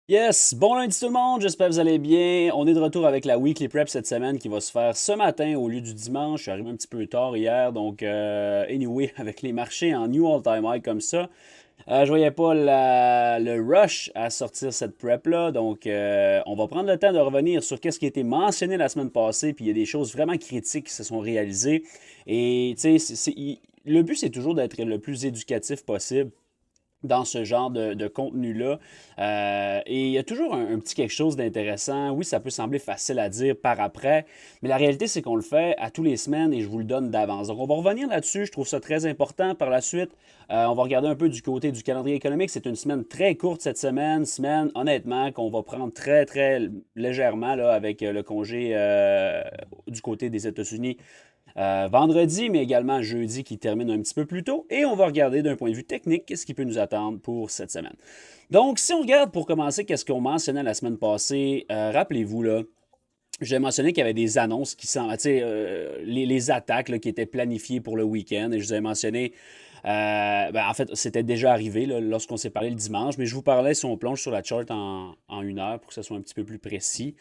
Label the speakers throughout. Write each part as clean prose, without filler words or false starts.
Speaker 1: Yes, bon lundi tout le monde, j'espère que vous allez bien. On est de retour avec la Weekly Prep cette semaine qui va se faire ce matin au lieu du dimanche. Je suis arrivé un petit peu tard hier, donc anyway, avec les marchés en new all-time high comme ça, je voyais pas le rush à sortir cette prep-là, donc on va prendre le temps de revenir sur ce qui a été mentionné la semaine passée, puis il y a des choses vraiment critiques qui se sont réalisées. Et tu sais, le but c'est toujours d'être le plus éducatif possible dans ce genre de contenu-là. Et il y a toujours un petit quelque chose d'intéressant. Oui, ça peut sembler facile à dire par après, mais la réalité, c'est qu'on le fait à tous les semaines et je vous le donne d'avance. Donc, on va revenir là-dessus. Je trouve ça très important. Par la suite, on va regarder un peu du côté du calendrier économique. C'est une semaine très courte cette semaine. Semaine, honnêtement, qu'on va prendre très, très légèrement là, avec le congé du côté des États-Unis vendredi, mais également jeudi qui termine un petit peu plus tôt. Et on va regarder d'un point de vue technique qu'est-ce qui peut nous attendre pour cette semaine. Donc, si on regarde pour commencer, qu'est-ce qu'on mentionnait la semaine passée, rappelez-vous, là, j'ai mentionné qu'il y avait des annonces qui sont, tu sais, les attaques là, qui étaient planifiées pour le week-end. Et je vous avais mentionné, en fait, c'était déjà arrivé là, lorsqu'on s'est parlé le dimanche, mais je vous parlais si on plonge sur la chart en une heure pour que ce soit un petit peu plus précis.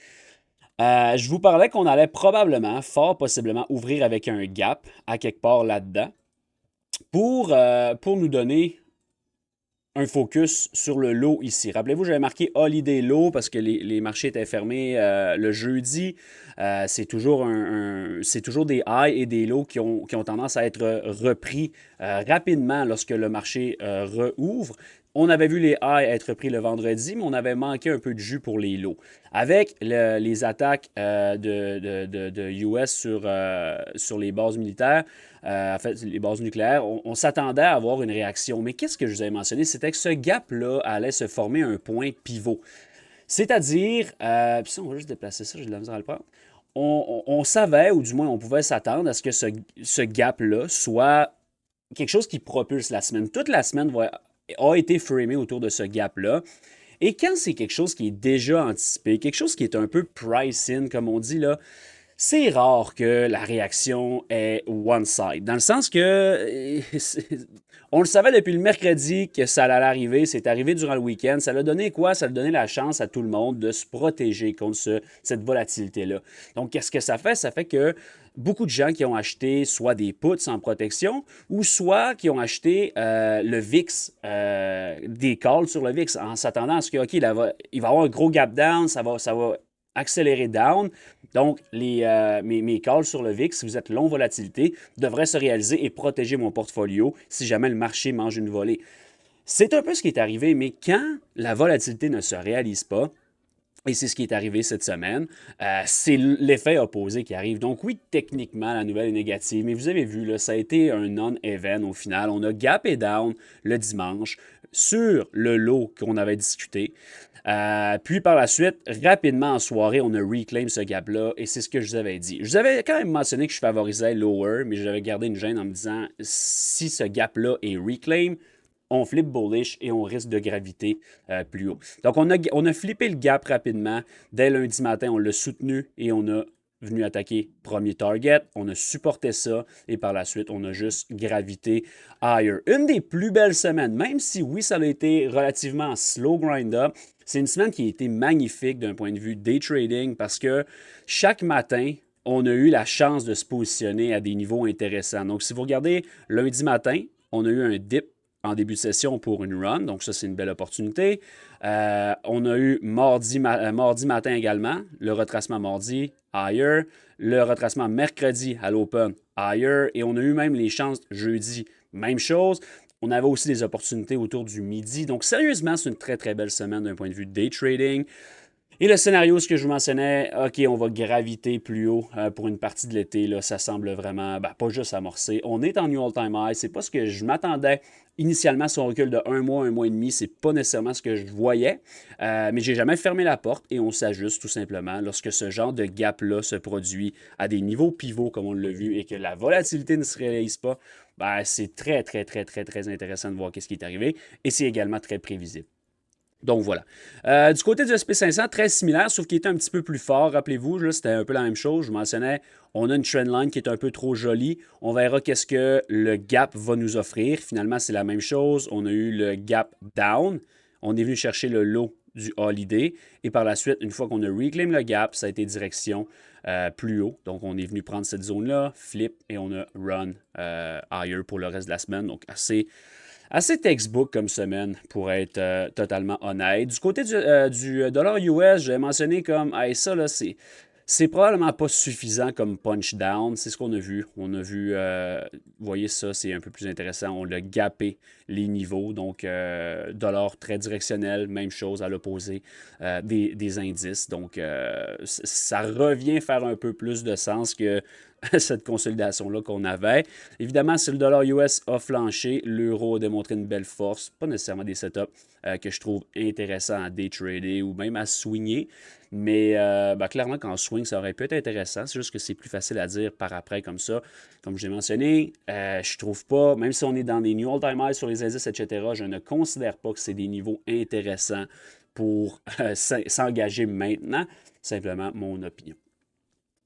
Speaker 1: Je vous parlais qu'on allait probablement, fort possiblement, ouvrir avec un gap à quelque part là-dedans pour nous donner un focus sur le low ici. Rappelez-vous, j'avais marqué Holiday Low parce que les marchés étaient fermés le jeudi. C'est toujours des highs et des lows qui ont tendance à être repris rapidement lorsque le marché rouvre. On avait vu les highs être pris le vendredi, mais on avait manqué un peu de jus pour les lows. Avec les attaques de US sur les bases militaires, en fait, les bases nucléaires, on s'attendait à avoir une réaction. Mais qu'est-ce que je vous avais mentionné? C'était que ce gap-là allait se former un point pivot. C'est-à-dire, puis ça, on va juste déplacer ça, j'ai de la misère à le prendre. On savait, ou du moins on pouvait s'attendre à ce que ce gap-là soit quelque chose qui propulse la semaine. Toute la semaine a été framée autour de ce gap-là. Et quand c'est quelque chose qui est déjà anticipé, quelque chose qui est un peu price-in, comme on dit là, c'est rare que la réaction est one-side. Dans le sens que on le savait depuis le mercredi que ça allait arriver, c'est arrivé durant le week-end. Ça l'a donné quoi? Ça a donné la chance à tout le monde de se protéger contre cette volatilité-là. Donc, qu'est-ce que ça fait? Ça fait que beaucoup de gens qui ont acheté soit des puts sans protection ou soit qui ont acheté le VIX, des calls sur le VIX en s'attendant à ce que, OK, il va y avoir un gros gap down, ça va accélérer down. Donc, mes calls sur le VIX, si vous êtes long volatilité, devraient se réaliser et protéger mon portfolio si jamais le marché mange une volée. C'est un peu ce qui est arrivé, mais quand la volatilité ne se réalise pas, et c'est ce qui est arrivé cette semaine. C'est l'effet opposé qui arrive. Donc oui, techniquement, la nouvelle est négative, mais vous avez vu, là, ça a été un non-event au final. On a gap et down le dimanche sur le lot qu'on avait discuté. Puis par la suite, rapidement en soirée, on a reclaim ce gap-là et c'est ce que je vous avais dit. Je vous avais quand même mentionné que je favorisais lower, mais j'avais gardé une gêne en me disant si ce gap-là est reclaim, on flip bullish et on risque de graviter plus haut. Donc, on a flippé le gap rapidement. Dès lundi matin, on l'a soutenu et on a venu attaquer premier target. On a supporté ça et par la suite, on a juste gravité higher. Une des plus belles semaines, même si oui, ça a été relativement slow grind-up. C'est une semaine qui a été magnifique d'un point de vue day trading parce que chaque matin, on a eu la chance de se positionner à des niveaux intéressants. Donc, si vous regardez lundi matin, on a eu un dip en début de session pour une run. Donc, ça, c'est une belle opportunité. On a eu mardi matin également, le retracement mardi, higher. Le retracement mercredi à l'open, higher. Et on a eu même les chances jeudi, même chose. On avait aussi des opportunités autour du midi. Donc, sérieusement, c'est une très, très belle semaine d'un point de vue day trading. Et le scénario, ce que je vous mentionnais, OK, on va graviter plus haut pour une partie de l'été. Là, ça semble vraiment pas juste amorcé. On est en new all-time high. C'est pas ce que je m'attendais initialement sur un recul de un mois et demi. C'est pas nécessairement ce que je voyais. Mais j'ai jamais fermé la porte et on s'ajuste tout simplement lorsque ce genre de gap-là se produit à des niveaux pivots, comme on l'a vu, et que la volatilité ne se réalise pas. C'est très, très, très, très, très intéressant de voir ce qui est arrivé. Et c'est également très prévisible. Donc voilà. Du côté du SP500, très similaire, sauf qu'il était un petit peu plus fort. Rappelez-vous, là, c'était un peu la même chose. Je vous mentionnais, on a une trendline qui est un peu trop jolie. On verra qu'est-ce que le gap va nous offrir. Finalement, c'est la même chose. On a eu le gap down. On est venu chercher le low du holiday. Et par la suite, une fois qu'on a reclaim le gap, ça a été direction plus haut. Donc, on est venu prendre cette zone-là, flip, et on a run higher pour le reste de la semaine. Donc, assez textbook comme semaine, pour être totalement honnête. Du côté du dollar US, j'avais mentionné comme, hey, ça, là, c'est probablement pas suffisant comme punch down. C'est ce qu'on a vu. On a vu, vous voyez ça, c'est un peu plus intéressant. On l'a gapé les niveaux. Donc, dollar très directionnel, même chose à l'opposé des indices. Donc, ça revient faire un peu plus de sens que cette consolidation-là qu'on avait. Évidemment, si le dollar US a flanché, l'euro a démontré une belle force. Pas nécessairement des setups que je trouve intéressants à day trader ou même à swinger. Mais clairement, qu'en swing, ça aurait pu être intéressant. C'est juste que c'est plus facile à dire par après comme ça. Comme j'ai mentionné, je trouve pas, même si on est dans des new all-time highs sur les indices, etc., je ne considère pas que c'est des niveaux intéressants pour s'engager maintenant. Simplement mon opinion.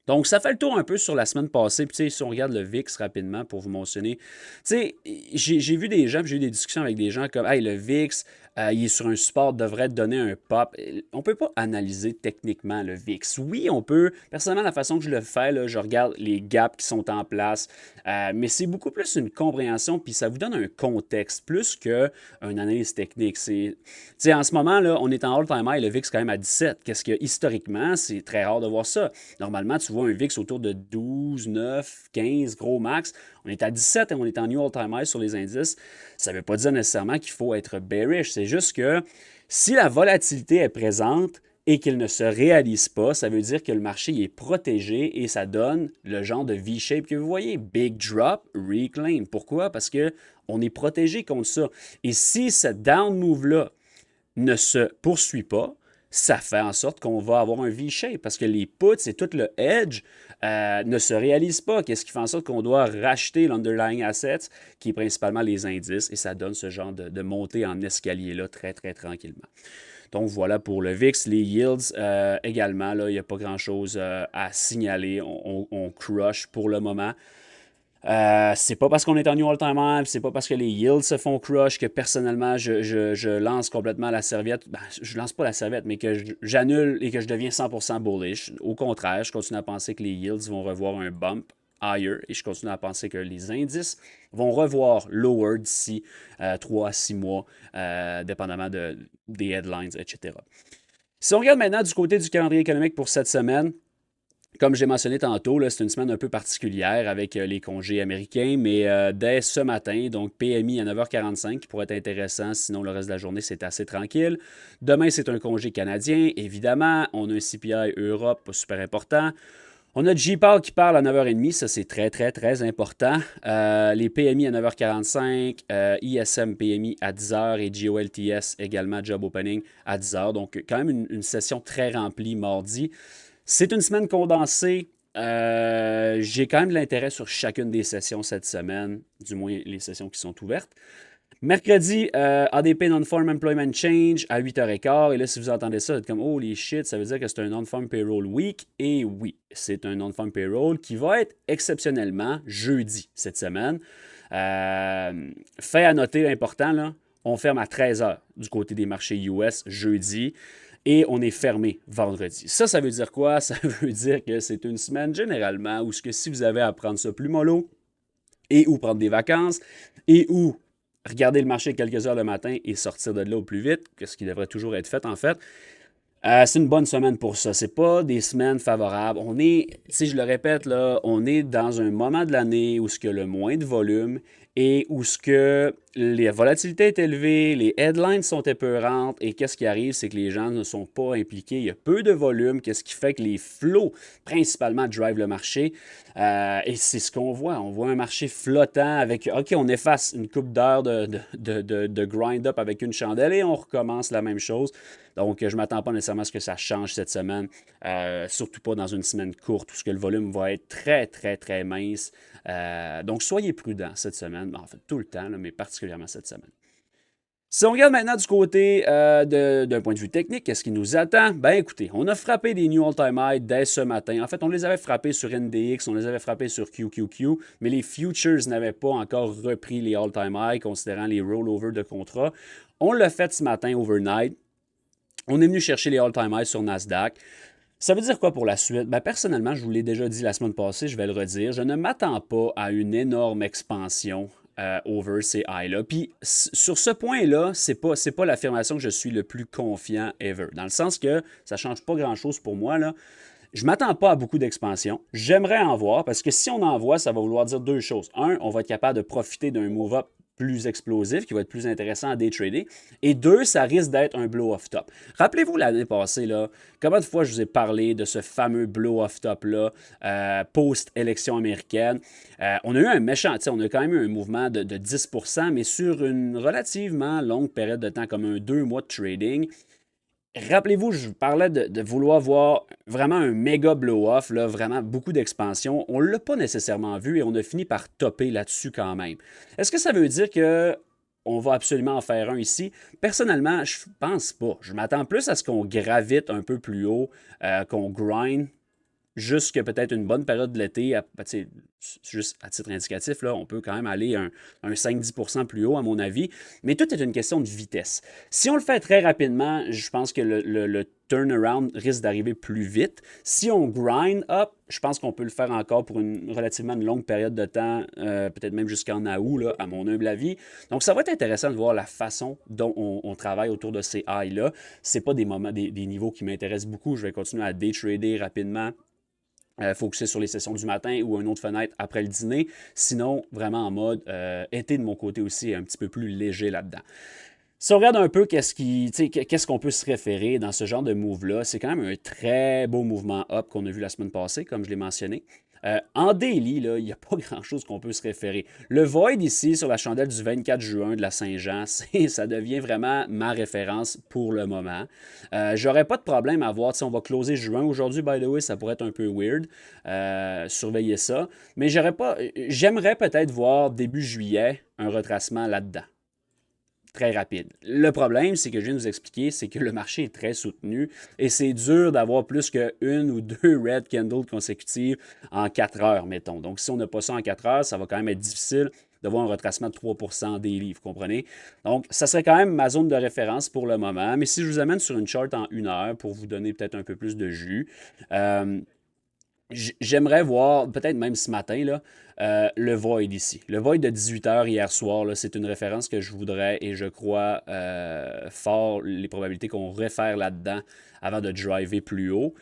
Speaker 1: Donc, ça fait le tour un peu sur la semaine passée. Puis, tu sais, si on regarde le VIX rapidement pour vous mentionner, tu sais, j'ai vu des gens, puis j'ai eu des discussions avec des gens comme, hey, le VIX, il est sur un support, devrait te donner un pop. On ne peut pas analyser techniquement le VIX. Oui, on peut. Personnellement, la façon que je le fais, là, je regarde les gaps qui sont en place, mais c'est beaucoup plus une compréhension, puis ça vous donne un contexte plus qu'une analyse technique. Tu sais, en ce moment, là, on est en all-time high, le VIX quand même à 17. Qu'est-ce que, historiquement, c'est très rare de voir ça. Normalement, tu vois un VIX autour de 12, 9, 15, gros max. On est à 17 et on est en new all-time high sur les indices. Ça ne veut pas dire nécessairement qu'il faut être bearish. C'est juste que si la volatilité est présente et qu'il ne se réalise pas, ça veut dire que le marché est protégé et ça donne le genre de V-shape que vous voyez. Big drop, reclaim. Pourquoi? Parce qu'on est protégé contre ça. Et si cette down move-là ne se poursuit pas, ça fait en sorte qu'on va avoir un V-shape parce que les puts et tout le edge ne se réalisent pas. Qu'est-ce qui fait en sorte qu'on doit racheter l'underlying assets, qui est principalement les indices, et ça donne ce genre de montée en escalier-là très, très tranquillement. Donc voilà pour le VIX. Les yields également, là, il n'y a pas grand-chose à signaler. On crush pour le moment. C'est pas parce qu'on est en New All-Time High, c'est pas parce que les yields se font crush que personnellement je lance complètement la serviette. Ben, je lance pas la serviette, mais que j'annule et que je deviens 100% bullish. Au contraire, je continue à penser que les yields vont revoir un bump higher et je continue à penser que les indices vont revoir lower d'ici 3 à 6 mois, dépendamment des headlines, etc. Si on regarde maintenant du côté du calendrier économique pour cette semaine, comme j'ai mentionné tantôt, c'est une semaine un peu particulière avec les congés américains, mais dès ce matin, donc PMI à 9h45 qui pourrait être intéressant, sinon le reste de la journée, c'est assez tranquille. Demain, c'est un congé canadien, évidemment. On a un CPI Europe, pas super important. On a JPAL qui parle à 9h30, ça c'est très, très, très important. Les PMI à 9h45, ISM PMI à 10h et GOLTS également, Job Opening à 10h. Donc, quand même une session très remplie mardi. C'est une semaine condensée. J'ai quand même de l'intérêt sur chacune des sessions cette semaine, du moins les sessions qui sont ouvertes. Mercredi, ADP Non-Farm Employment Change à 8h15. Et là, si vous entendez ça, vous êtes comme holy shit, ça veut dire que c'est un Non-Farm Payroll Week. Et oui, c'est un Non-Farm Payroll qui va être exceptionnellement jeudi cette semaine. Fait à noter l'important, là, on ferme à 13h du côté des marchés US jeudi et on est fermé vendredi. Ça veut dire quoi? Ça veut dire que c'est une semaine généralement où si vous avez à prendre ça plus mollo et ou prendre des vacances et ou regarder le marché quelques heures le matin et sortir de là au plus vite, ce qui devrait toujours être fait en fait, c'est une bonne semaine pour ça. C'est pas des semaines favorables. On est, si je le répète, là, on est dans un moment de l'année où ce que le moins de volume et où ce que la volatilité est élevée, les headlines sont épeurantes et qu'est-ce qui arrive, c'est que les gens ne sont pas impliqués. Il y a peu de volume, qu'est-ce qui fait que les flots principalement drive le marché. Et c'est ce qu'on voit. On voit un marché flottant avec, OK, on efface une coupe d'heures de grind-up avec une chandelle et on recommence la même chose. Donc, je ne m'attends pas nécessairement à ce que ça change cette semaine, surtout pas dans une semaine courte où ce que le volume va être très, très, très mince. Donc, soyez prudents cette semaine, en fait tout le temps, là, mais particulièrement cette semaine. Si on regarde maintenant du côté d'un point de vue technique, qu'est-ce qui nous attend? Ben écoutez, on a frappé des new all-time high dès ce matin. En fait, on les avait frappés sur NDX, on les avait frappés sur QQQ, mais les futures n'avaient pas encore repris les all-time high, considérant les rollovers de contrat. On l'a fait ce matin overnight. On est venu chercher les all-time highs sur Nasdaq. Ça veut dire quoi pour la suite? Ben, personnellement, je vous l'ai déjà dit la semaine passée, je vais le redire, je ne m'attends pas à une énorme expansion over ces highs-là. Puis sur ce point-là, c'est pas l'affirmation que je suis le plus confiant ever. Dans le sens que ça ne change pas grand-chose pour moi, là. Je ne m'attends pas à beaucoup d'expansion. J'aimerais en voir parce que si on en voit, ça va vouloir dire deux choses. Un, on va être capable de profiter d'un move-up plus explosif, qui va être plus intéressant à day trader. Et deux, ça risque d'être un blow-off top. Rappelez-vous l'année passée, là, combien de fois je vous ai parlé de ce fameux blow-off top-là, post-élection américaine. On a eu un méchant, on a quand même eu un mouvement de 10%, mais sur une relativement longue période de temps, comme 2 mois de trading. Rappelez-vous, je vous parlais de vouloir voir vraiment un méga blow-off, là, vraiment beaucoup d'expansion. On ne l'a pas nécessairement vu et on a fini par topper là-dessus quand même. Est-ce que ça veut dire que on va absolument en faire un ici? Personnellement, je pense pas. Je m'attends plus à ce qu'on gravite un peu plus haut, qu'on grind jusque peut-être une bonne période de l'été, juste à titre indicatif, là, on peut quand même aller un 5-10% plus haut, à mon avis. Mais tout est une question de vitesse. Si on le fait très rapidement, je pense que le turnaround risque d'arriver plus vite. Si on grind up, je pense qu'on peut le faire encore pour une relativement longue période de temps, peut-être même jusqu'en août, là, à mon humble avis. Donc, ça va être intéressant de voir la façon dont on travaille autour de ces highs-là. Ce n'est pas des niveaux qui m'intéressent beaucoup. Je vais continuer à day trader rapidement. Focuser sur les sessions du matin ou une autre fenêtre après le dîner. Sinon, vraiment en mode été de mon côté aussi, un petit peu plus léger là-dedans. Si on regarde un peu qu'est-ce qu'on peut se référer dans ce genre de move-là, c'est quand même un très beau mouvement up qu'on a vu la semaine passée, comme je l'ai mentionné. En daily, il n'y a pas grand-chose qu'on peut se référer. Le void ici, sur la chandelle du 24 juin de la Saint-Jean, ça devient vraiment ma référence pour le moment. J'aurais pas de problème à voir, on va closer juin aujourd'hui, by the way, ça pourrait être un peu weird. Surveiller ça. Mais j'aimerais peut-être voir début juillet un retracement là-dedans. Très rapide. Le problème, c'est que je viens de vous expliquer, c'est que le marché est très soutenu et c'est dur d'avoir plus qu'une ou deux red candles consécutives en 4 heures, mettons. Donc, si on n'a pas ça en 4 heures, ça va quand même être difficile d'avoir un retracement de 3% des livres, vous comprenez? Donc, ça serait quand même ma zone de référence pour le moment. Mais si je vous amène sur une chart en 1 heure pour vous donner peut-être un peu plus de jus, j'aimerais voir, peut-être même ce matin, là, le Void ici. Le Void de 18h hier soir, c'est une référence que je voudrais et je crois fort les probabilités qu'on réfère là-dedans avant de driver plus haut.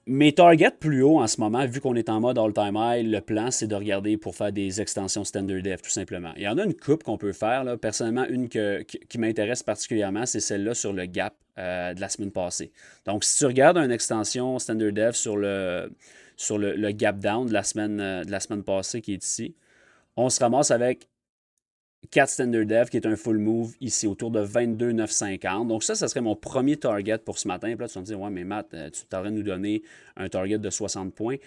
Speaker 1: Mes targets plus haut en ce moment, vu qu'on est en mode all-time high, le plan, c'est de regarder pour faire des extensions standard def, tout simplement. Il y en a une coupe qu'on peut faire. Là. Personnellement, une qui m'intéresse particulièrement, c'est celle-là sur le gap de la semaine passée. Donc, si tu regardes une extension standard def sur le gap down de la semaine passée qui est ici, on se ramasse avec 4 standard def qui est un full move ici autour de 22,950. Donc ça serait mon premier target pour ce matin. Puis là, tu vas me dire, ouais, mais Matt, tu t'aurais nous donner un target de 60 points.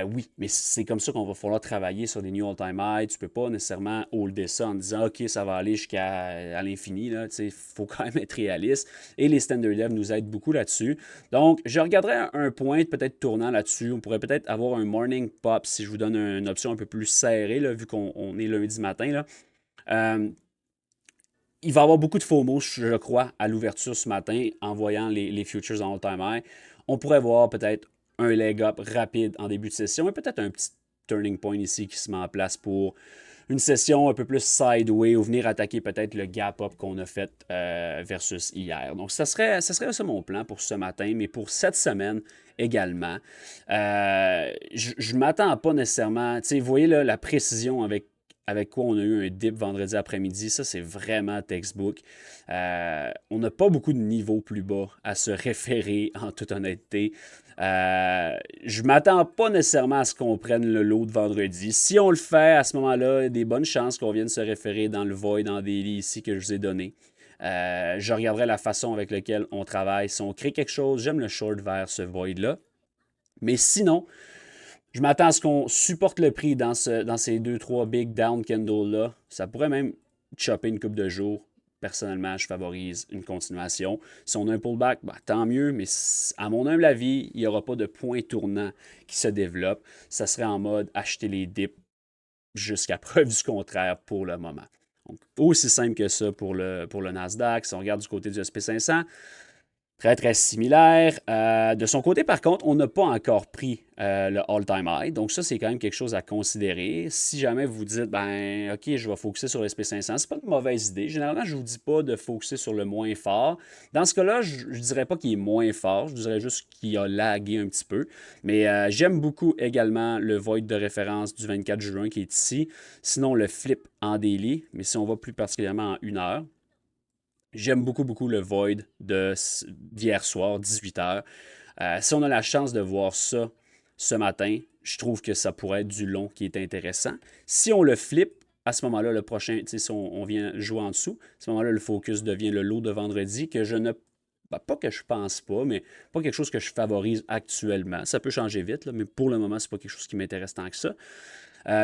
Speaker 1: Oui, mais c'est comme ça qu'on va falloir travailler sur des new all-time high. Tu ne peux pas nécessairement holder ça en disant, OK, ça va aller jusqu'à l'infini. Il faut quand même être réaliste. Et les standard def nous aident beaucoup là-dessus. Donc, je regarderai un point peut-être tournant là-dessus. On pourrait peut-être avoir un morning pop si je vous donne une option un peu plus serrée, là, vu qu'on est lundi matin. Là. Il va y avoir beaucoup de FOMO, je crois, à l'ouverture ce matin en voyant les futures en all-time high. On pourrait voir peut-être un leg up rapide en début de session et peut-être un petit turning point ici qui se met en place pour une session un peu plus sideway ou venir attaquer peut-être le gap up qu'on a fait versus hier. Donc, ça serait ça mon plan pour ce matin, mais pour cette semaine également. Je ne m'attends pas nécessairement, vous voyez là, la précision avec quoi on a eu un dip vendredi après-midi. Ça, c'est vraiment textbook. On n'a pas beaucoup de niveaux plus bas à se référer, en toute honnêteté. Je ne m'attends pas nécessairement à ce qu'on prenne le lot de vendredi. Si on le fait, à ce moment-là, il y a des bonnes chances qu'on vienne se référer dans le void, dans des lits ici que je vous ai donné. Je regarderai la façon avec laquelle on travaille. Si on crée quelque chose, j'aime le short vers ce void-là. Mais sinon, je m'attends à ce qu'on supporte le prix dans ces 2-3 big down candles-là. Ça pourrait même chopper une coupe de jours, personnellement, je favorise une continuation. Si on a un pullback, ben, tant mieux, mais à mon humble avis, il n'y aura pas de point tournant qui se développe. Ça serait en mode acheter les dips jusqu'à preuve du contraire pour le moment. Donc, aussi simple que ça pour le Nasdaq. Si on regarde du côté du SP500, très, très similaire. De son côté, par contre, on n'a pas encore pris le all-time high. Donc, ça, c'est quand même quelque chose à considérer. Si jamais vous dites, ben, OK, je vais focuser sur l'SP500, c'est pas une mauvaise idée. Généralement, je ne vous dis pas de focuser sur le moins fort. Dans ce cas-là, je ne dirais pas qu'il est moins fort. Je dirais juste qu'il a lagué un petit peu. Mais j'aime beaucoup également le void de référence du 24 juin qui est ici. Sinon, le flip en daily. Mais si on va plus particulièrement en 1 heure, j'aime beaucoup, beaucoup le void d'hier soir, 18h. Si on a la chance de voir ça ce matin, je trouve que ça pourrait être du long qui est intéressant. Si on le flip, à ce moment-là, le prochain, si on vient jouer en dessous, à ce moment-là, le focus devient le lot de vendredi que je ne pas que je pense pas, mais pas quelque chose que je favorise actuellement. Ça peut changer vite, là, mais pour le moment, c'est pas quelque chose qui m'intéresse tant que ça.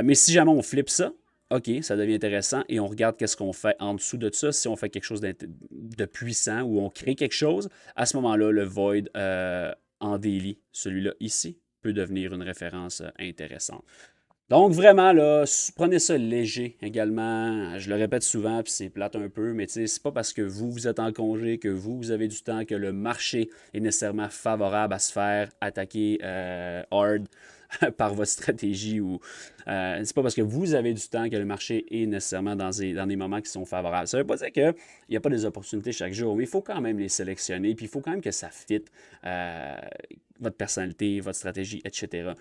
Speaker 1: Mais si jamais on flippe ça, OK, ça devient intéressant et on regarde qu'est-ce qu'on fait en dessous de ça. Si on fait quelque chose de puissant ou on crée quelque chose, à ce moment-là, le void en daily, celui-là ici, peut devenir une référence intéressante. Donc vraiment, là, prenez ça léger également. Je le répète souvent, puis c'est plate un peu, mais c'est pas parce que vous êtes en congé, que vous avez du temps, que le marché est nécessairement favorable à se faire attaquer hard par votre stratégie ou c'est pas parce que vous avez du temps que le marché est nécessairement dans des moments qui sont favorables. Ça veut pas dire qu'il n'y a pas des opportunités chaque jour, mais il faut quand même les sélectionner, puis il faut quand même que ça fitte votre personnalité, votre stratégie, etc.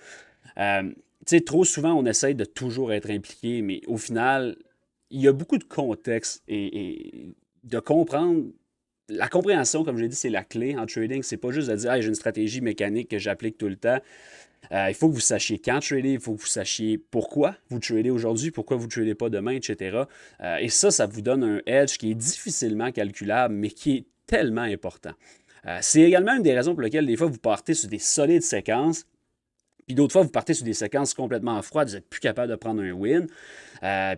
Speaker 1: Trop souvent, on essaye de toujours être impliqué, mais au final, il y a beaucoup de contexte et de comprendre. La compréhension, comme je l'ai dit, c'est la clé en trading. C'est pas juste de dire, hey, j'ai une stratégie mécanique que j'applique tout le temps. Il faut que vous sachiez quand trader, il faut que vous sachiez pourquoi vous tradez aujourd'hui, pourquoi vous ne tradez pas demain, etc. Et ça vous donne un edge qui est difficilement calculable, mais qui est tellement important. C'est également une des raisons pour lesquelles des fois vous partez sur des solides séquences, puis d'autres fois, vous partez sur des séquences complètement froides, vous n'êtes plus capable de prendre un win.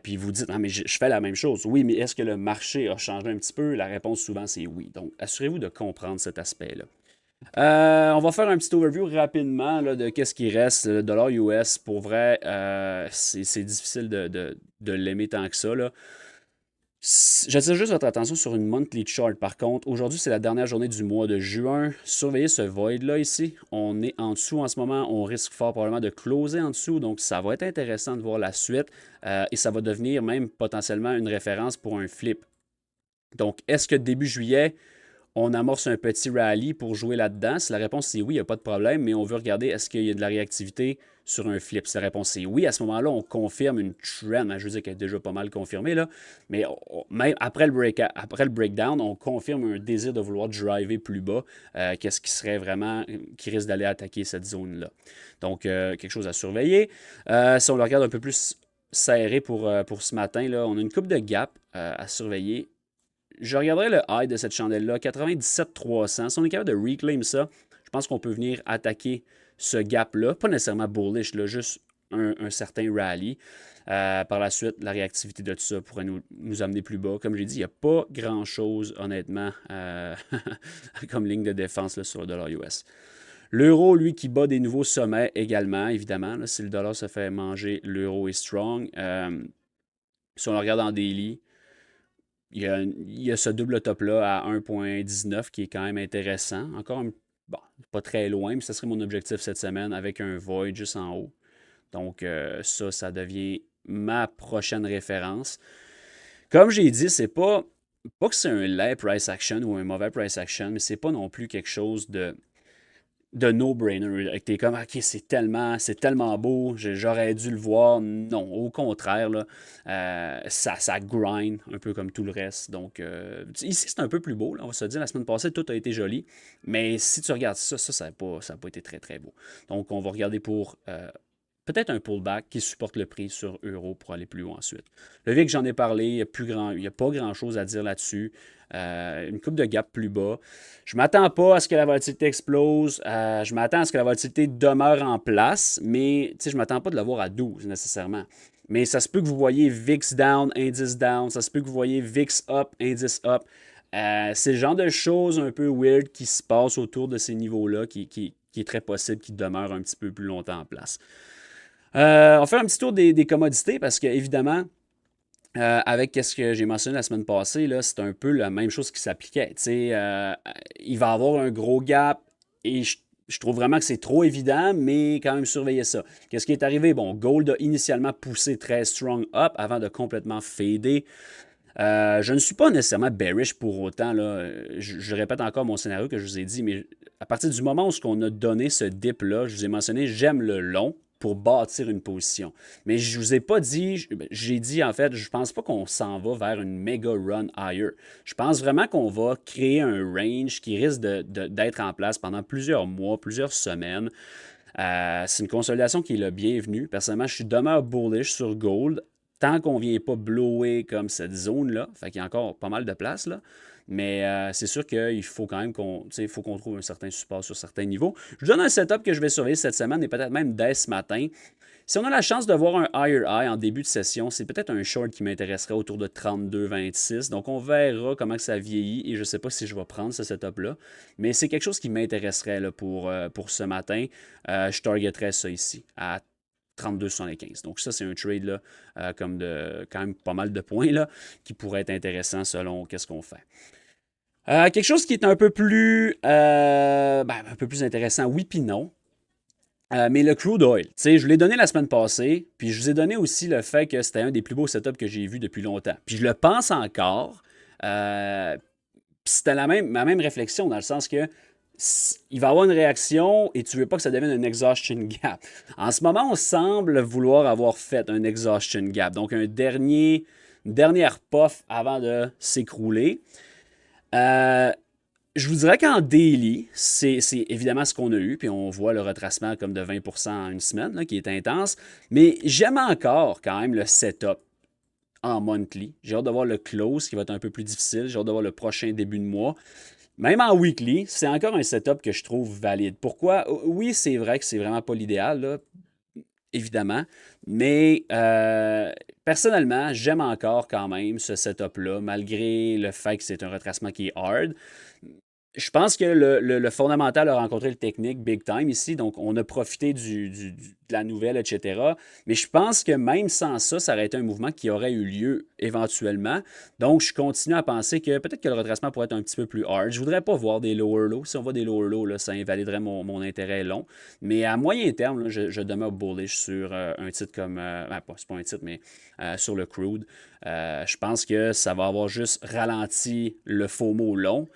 Speaker 1: Puis vous dites, non, mais je fais la même chose. Oui, mais est-ce que le marché a changé un petit peu? La réponse souvent, c'est oui. Donc, assurez-vous de comprendre cet aspect-là. On va faire un petit overview rapidement là, de qu'est-ce qui reste. Le dollar US, pour vrai, c'est difficile de l'aimer tant que ça. Là. J'attire juste votre attention sur une monthly chart par contre. Aujourd'hui, c'est la dernière journée du mois de juin. Surveillez ce void-là ici. On est en dessous en ce moment. On risque fort probablement de closer en dessous. Donc, ça va être intéressant de voir la suite. Et ça va devenir même potentiellement une référence pour un flip. Donc, est-ce que début juillet, on amorce un petit rallye pour jouer là-dedans? Si la réponse c'est oui, il n'y a pas de problème, mais on veut regarder est-ce qu'il y a de la réactivité sur un flip. Si la réponse c'est oui, à ce moment-là, on confirme une trend. Je veux dire qu'elle est déjà pas mal confirmée, là, mais même après le breakdown, on confirme un désir de vouloir driver plus bas. Qu'est-ce qui serait vraiment, qui risque d'aller attaquer cette zone-là? Donc, quelque chose à surveiller. Si on le regarde un peu plus serré pour ce matin, là, on a une coupe de gap à surveiller. Je regarderai le high de cette chandelle-là, 97,300. Si on est capable de reclaim ça, je pense qu'on peut venir attaquer ce gap-là. Pas nécessairement bullish, là, juste un certain rallye. Par la suite, la réactivité de tout ça pourrait nous amener plus bas. Comme je l'ai dit, il n'y a pas grand-chose, honnêtement, comme ligne de défense là, sur le dollar US. L'euro, lui, qui bat des nouveaux sommets également, évidemment. Là, si le dollar se fait manger, l'euro est strong. Si on le regarde en daily, il y a ce double top-là à 1,19 qui est quand même intéressant. Encore, bon, pas très loin, mais ce serait mon objectif cette semaine avec un void juste en haut. Donc, ça devient ma prochaine référence. Comme j'ai dit, c'est pas que c'est un laid price action ou un mauvais price action, mais c'est pas non plus quelque chose de no-brainer. Tu es comme, OK, c'est tellement beau, j'aurais dû le voir. Non, au contraire, là, ça grind un peu comme tout le reste. Donc, ici, c'est un peu plus beau. Là, on va se dire, la semaine passée, tout a été joli. Mais si tu regardes ça n'a pas été très, très beau. Donc, on va regarder pour peut-être un pullback qui supporte le prix sur euro pour aller plus haut ensuite. Le VIX, j'en ai parlé, il n'y a pas grand-chose à dire là-dessus. Une coupe de gap plus bas. Je ne m'attends pas à ce que la volatilité explose. Je m'attends à ce que la volatilité demeure en place, mais je ne m'attends pas de l'avoir à 12 nécessairement. Mais ça se peut que vous voyez VIX down, indice down, ça se peut que vous voyez VIX up, indice up. C'est le genre de choses un peu weird qui se passe autour de ces niveaux-là qui est très possible qu'ils demeurent un petit peu plus longtemps en place. On fait un petit tour des commodités parce que, évidemment, avec ce que j'ai mentionné la semaine passée, là, c'est un peu la même chose qui s'appliquait. Il va y avoir un gros gap et je trouve vraiment que c'est trop évident, mais quand même surveiller ça. Qu'est-ce qui est arrivé? Bon, Gold a initialement poussé très strong up avant de complètement fader. Je ne suis pas nécessairement bearish pour autant. Là. Je répète encore mon scénario que je vous ai dit, mais à partir du moment où on a donné ce dip-là, je vous ai mentionné, j'aime le long pour bâtir une position. Mais je ne vous ai pas dit, j'ai dit en fait, je pense pas qu'on s'en va vers une méga run higher. Je pense vraiment qu'on va créer un range qui risque d'être en place pendant plusieurs mois, plusieurs semaines. C'est une consolidation qui est le bienvenu. Personnellement, je suis demeure bullish sur Gold tant qu'on ne vient pas blower comme cette zone-là. Fait qu'il y a encore pas mal de place là. Mais c'est sûr qu'il faut quand même qu'on trouve un certain support sur certains niveaux. Je vous donne un setup que je vais surveiller cette semaine et peut-être même dès ce matin. Si on a la chance de voir un higher high en début de session, c'est peut-être un short qui m'intéresserait autour de 32,26. Donc on verra comment que ça vieillit et je ne sais pas si je vais prendre ce setup-là. Mais c'est quelque chose qui m'intéresserait là, pour ce matin. Je targeterais ça ici à 32,75. Donc ça, c'est un trade là, comme de quand même pas mal de points là, qui pourrait être intéressant selon qu'est-ce qu'on fait. Quelque chose qui est un peu plus intéressant, oui puis non. Mais le crude oil, tu sais, je l'ai donné la semaine passée, puis je vous ai donné aussi le fait que c'était un des plus beaux setups que j'ai vu depuis longtemps. Puis je le pense encore. Puis c'était ma même réflexion, dans le sens que il va y avoir une réaction et tu ne veux pas que ça devienne un exhaustion gap. En ce moment, on semble vouloir avoir fait un exhaustion gap, donc une dernière puff avant de s'écrouler. Je vous dirais qu'en daily, c'est évidemment ce qu'on a eu, puis on voit le retracement comme de 20% en une semaine, là, qui est intense, mais j'aime encore quand même le setup en monthly. J'ai hâte de voir le close qui va être un peu plus difficile, j'ai hâte de voir le prochain début de mois. Même en weekly, c'est encore un setup que je trouve valide. Pourquoi? Oui, c'est vrai que c'est vraiment pas l'idéal, là, évidemment, mais personnellement, j'aime encore quand même ce setup-là, malgré le fait que c'est un retracement qui est hard. Je pense que le fondamental a rencontré le technique big time ici, donc on a profité de la nouvelle, etc. Mais je pense que même sans ça, ça aurait été un mouvement qui aurait eu lieu éventuellement. Donc, je continue à penser que peut-être que le retracement pourrait être un petit peu plus hard. Je ne voudrais pas voir des lower lows. Si on voit des lower lows, là, ça invaliderait mon intérêt long. Mais à moyen terme, là, je demeure bullish sur un titre comme... c'est pas un titre, mais sur le crude. Je pense que ça va avoir juste ralenti le FOMO long.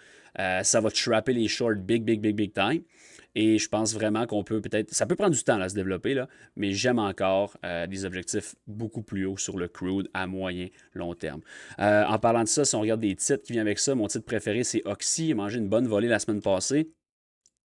Speaker 1: Ça va trapper les shorts big time. Et je pense vraiment qu'on peut peut-être... Ça peut prendre du temps là, à se développer, là, mais j'aime encore des objectifs beaucoup plus hauts sur le crude à moyen, long terme. En parlant de ça, si on regarde des titres qui viennent avec ça, mon titre préféré, c'est Oxy. Il a mangé une bonne volée la semaine passée.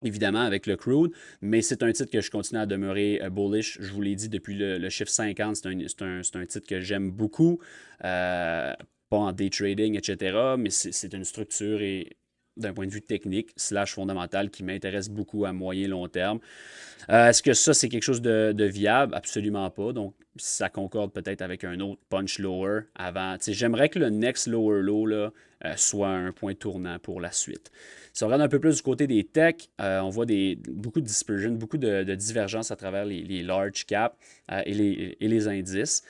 Speaker 1: Évidemment, avec le crude, mais c'est un titre que je continue à demeurer bullish. Je vous l'ai dit depuis le chiffre 50, c'est un titre que j'aime beaucoup. Pas en day trading, etc., mais c'est une structure et d'un point de vue technique, / fondamental, qui m'intéresse beaucoup à moyen long terme. Est-ce que ça, c'est quelque chose de viable? Absolument pas. Donc, ça concorde peut-être avec un autre punch lower avant. J'aimerais que le next lower low là, soit un point tournant pour la suite. Si on regarde un peu plus du côté des techs, on voit beaucoup de dispersion, beaucoup de divergence à travers les large caps et les indices.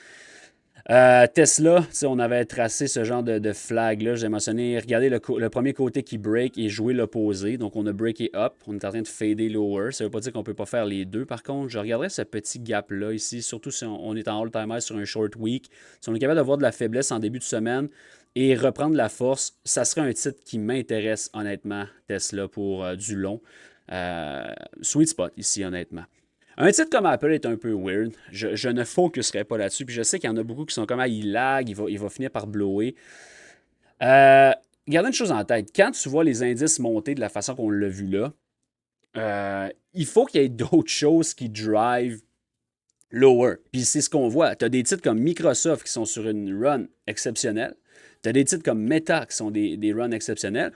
Speaker 1: Tesla, on avait tracé ce genre de flag-là. J'ai mentionné, regardez le premier côté qui break et jouer l'opposé. Donc, on a breaké up. On est en train de fader lower. Ça ne veut pas dire qu'on ne peut pas faire les deux. Par contre, je regarderais ce petit gap-là ici, surtout si on est en all-timer sur un short week. Si on est capable d'avoir de la faiblesse en début de semaine et reprendre la force, ça serait un titre qui m'intéresse honnêtement, Tesla, pour du long. Sweet spot ici, honnêtement. Un titre comme Apple est un peu weird. Je ne focuserai pas là-dessus. Puis je sais qu'il y en a beaucoup qui sont comme il lag, il va finir par blower. Gardez une chose en tête. Quand tu vois les indices monter de la façon qu'on l'a vu là, il faut qu'il y ait d'autres choses qui drive lower. Puis c'est ce qu'on voit. Tu as des titres comme Microsoft qui sont sur une run exceptionnelle. Tu as des titres comme Meta qui sont des runs exceptionnels.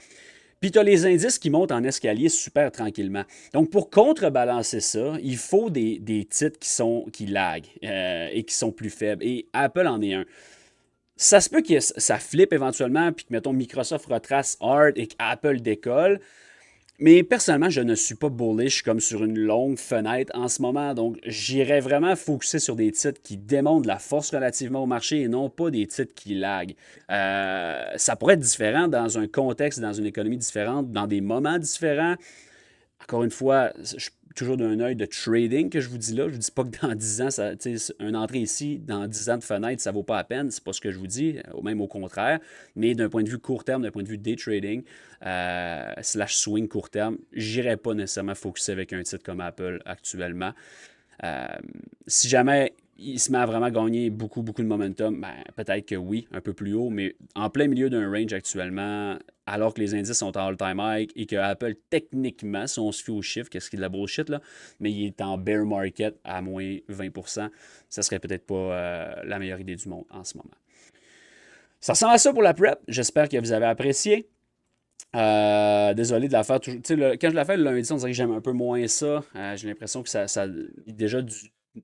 Speaker 1: Puis tu as les indices qui montent en escalier super tranquillement. Donc, pour contrebalancer ça, il faut des titres qui laguent et qui sont plus faibles. Et Apple en est un. Ça se peut que ça flippe éventuellement, puis que, mettons, Microsoft retrace hard et qu'Apple décolle. Mais personnellement, je ne suis pas bullish comme sur une longue fenêtre en ce moment. Donc, j'irais vraiment focuser sur des titres qui démontrent de la force relativement au marché et non pas des titres qui laguent. Ça pourrait être différent dans un contexte, dans une économie différente, dans des moments différents. Encore une fois, je suis toujours d'un œil de trading que je vous dis là. Je ne vous dis pas que dans 10 ans, une entrée ici, dans 10 ans de fenêtre, ça ne vaut pas la peine. C'est pas ce que je vous dis, même au contraire. Mais d'un point de vue court terme, d'un point de vue day trading, slash swing court terme, j'irais pas nécessairement focuser avec un titre comme Apple actuellement. Euh, Si jamais il se met à vraiment gagner beaucoup, beaucoup de momentum, ben, peut-être que oui, un peu plus haut, mais en plein milieu d'un range actuellement, alors que les indices sont en all-time high et que Apple, techniquement, si on se fie aux chiffres, qu'est-ce qu'il y a de la bullshit, là, mais il est en bear market à moins 20%, ça serait peut-être pas la meilleure idée du monde en ce moment. Ça ressemble à ça pour la prep. J'espère que vous avez apprécié. Désolé de la faire toujours. Quand je la fais le lundi, on dirait que j'aime un peu moins ça. J'ai l'impression que ça y a déjà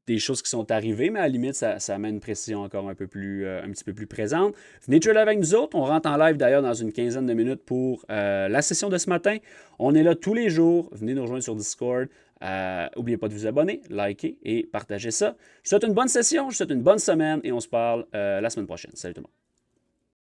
Speaker 1: des choses qui sont arrivées, mais à la limite, ça met une précision encore un petit peu plus présente. Venez trader avec nous autres. On rentre en live d'ailleurs dans une quinzaine de minutes pour la session de ce matin. On est là tous les jours. Venez nous rejoindre sur Discord. N'oubliez pas de vous abonner, liker et partager ça. Je vous souhaite une bonne session, je vous souhaite une bonne semaine et on se parle la semaine prochaine. Salut tout le monde.